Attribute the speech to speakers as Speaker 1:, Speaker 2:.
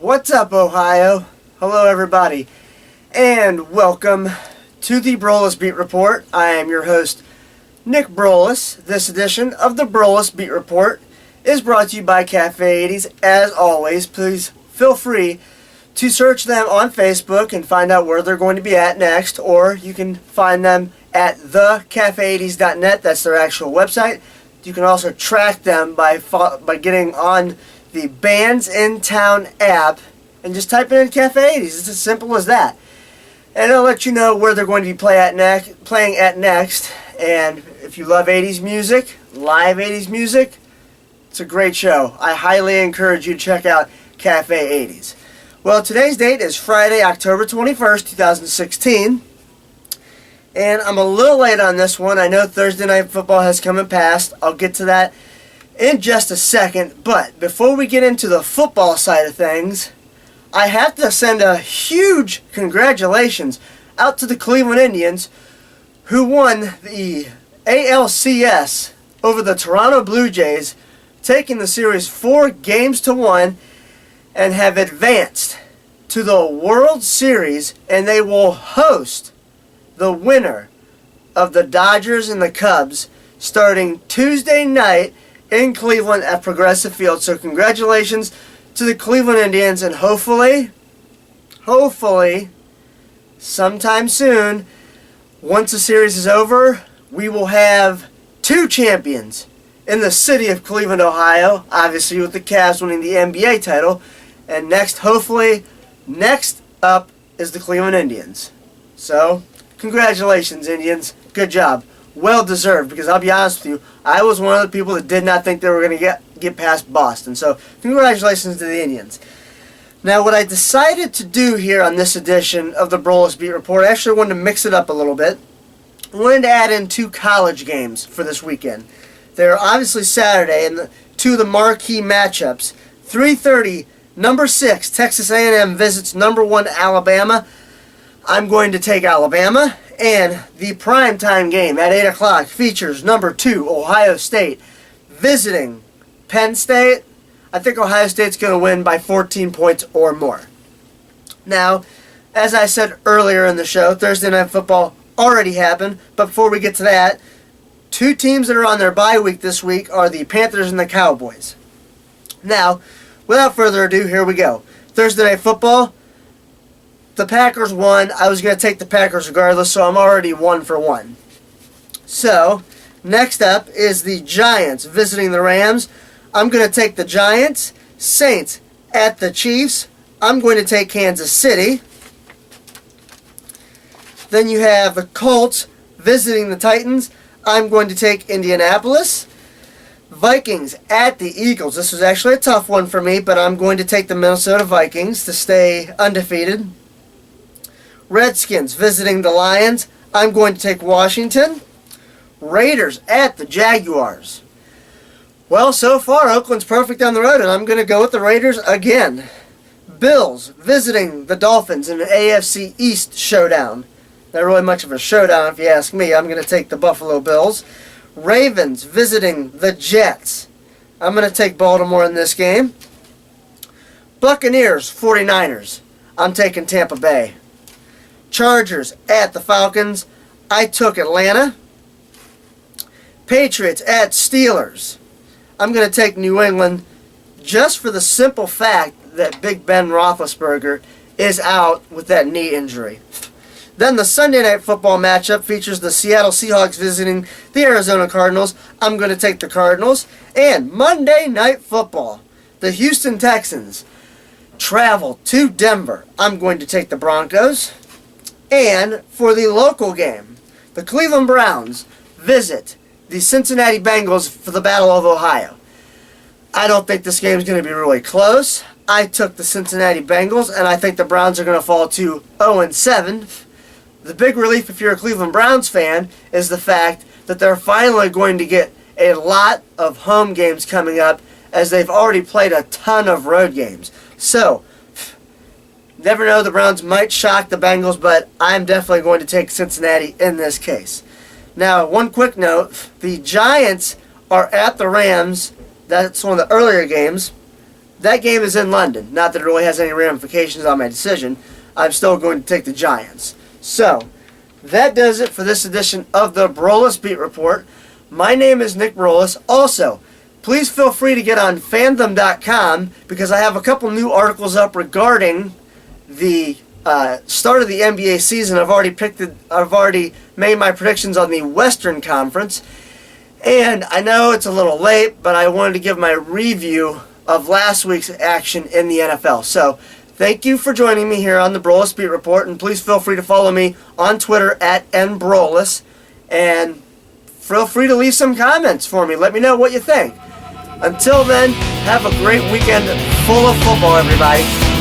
Speaker 1: What's up, Ohio? Hello, everybody, and welcome to the Broulis Beat Report. I am your host, Nick Broulis. This edition of the Broulis Beat Report is brought to you by Cafe 80s. As always, please feel free to search them on Facebook and find out where they're going to be at next, or you can find them at thecafe80s.net. That's their actual website. You can also track them by getting on the Bands in Town app and just typing in Cafe 80s. It's as simple as that. And it'll let you know where they're going to be playing at next. And if you love 80s music, live 80s music, it's a great show. I highly encourage you to check out Cafe 80s. Well, today's date is Friday, October 21st, 2016. And I'm a little late on this one. I know Thursday Night Football has come and passed. I'll get to that in just a second. But before we get into the football side of things, I have to send a huge congratulations out to the Cleveland Indians, who won the ALCS over the Toronto Blue Jays, taking the series 4-1 and have advanced to the World Series, and they will host the winner of the Dodgers and the Cubs starting Tuesday night in Cleveland at Progressive Field. So congratulations to the Cleveland Indians, and hopefully, sometime soon, once the series is over, we will have 2 champions in the city of Cleveland, Ohio, obviously with the Cavs winning the NBA title. And next up is the Cleveland Indians. So, congratulations, Indians. Good job. Well deserved, because I'll be honest with you, I was one of the people that did not think they were going to get past Boston. So, congratulations to the Indians. Now, what I decided to do here on this edition of the Broulis Beat Report, I actually wanted to mix it up a little bit. I wanted to add in 2 college games for this weekend. They're obviously Saturday, and 2 of the marquee matchups. 3:30, number 6, Texas A&M visits number 1, Alabama. I'm going to take Alabama. And the primetime game at 8 o'clock features number 2, Ohio State, visiting Penn State. I think Ohio State's going to win by 14 points or more. Now, as I said earlier in the show, Thursday Night Football already happened. But before we get to that, 2 teams that are on their bye week this week are the Panthers and the Cowboys. Now, without further ado, here we go. Thursday Night Football, the Packers won. I was going to take the Packers regardless, so I'm already 1 for 1. So, next up is the Giants visiting the Rams. I'm going to take the Giants. Saints at the Chiefs. I'm going to take Kansas City. Then you have the Colts visiting the Titans. I'm going to take Indianapolis. Vikings at the Eagles. This was actually a tough one for me, but I'm going to take the Minnesota Vikings to stay undefeated. Redskins visiting the Lions. I'm going to take Washington. Raiders at the Jaguars. Well, so far, Oakland's perfect on the road, and I'm going to go with the Raiders again. Bills visiting the Dolphins in an AFC East showdown. Not really much of a showdown, if you ask me. I'm going to take the Buffalo Bills. Ravens visiting the Jets. I'm going to take Baltimore in this game. Buccaneers, 49ers. I'm taking Tampa Bay. Chargers at the Falcons. I took Atlanta. Patriots at Steelers. I'm going to take New England just for the simple fact that Big Ben Roethlisberger is out with that knee injury. Then the Sunday Night Football matchup features the Seattle Seahawks visiting the Arizona Cardinals. I'm going to take the Cardinals. And Monday Night Football, the Houston Texans travel to Denver. I'm going to take the Broncos. And for the local game, the Cleveland Browns visit the Cincinnati Bengals for the Battle of Ohio. I don't think this game is going to be really close. I took the Cincinnati Bengals, and I think the Browns are going to fall to 0-7. The big relief if you're a Cleveland Browns fan is the fact that they're finally going to get a lot of home games coming up, as they've already played a ton of road games. So, never know, the Browns might shock the Bengals, but I'm definitely going to take Cincinnati in this case. Now, one quick note, the Giants are at the Rams. That's one of the earlier games. That game is in London. Not that it really has any ramifications on my decision. I'm still going to take the Giants. So, that does it for this edition of the Broulis Beat Report. My name is Nick Broulis. Also, please feel free to get on fandom.com because I have a couple new articles up regarding the start of the NBA season. I've already made my predictions on the Western Conference. And I know it's a little late, but I wanted to give my review of last week's action in the NFL. So, thank you for joining me here on the Broulis Beat Report, and please feel free to follow me on Twitter at @nbroulis, and feel free to leave some comments for me. Let me know what you think. Until then, have a great weekend full of football, everybody.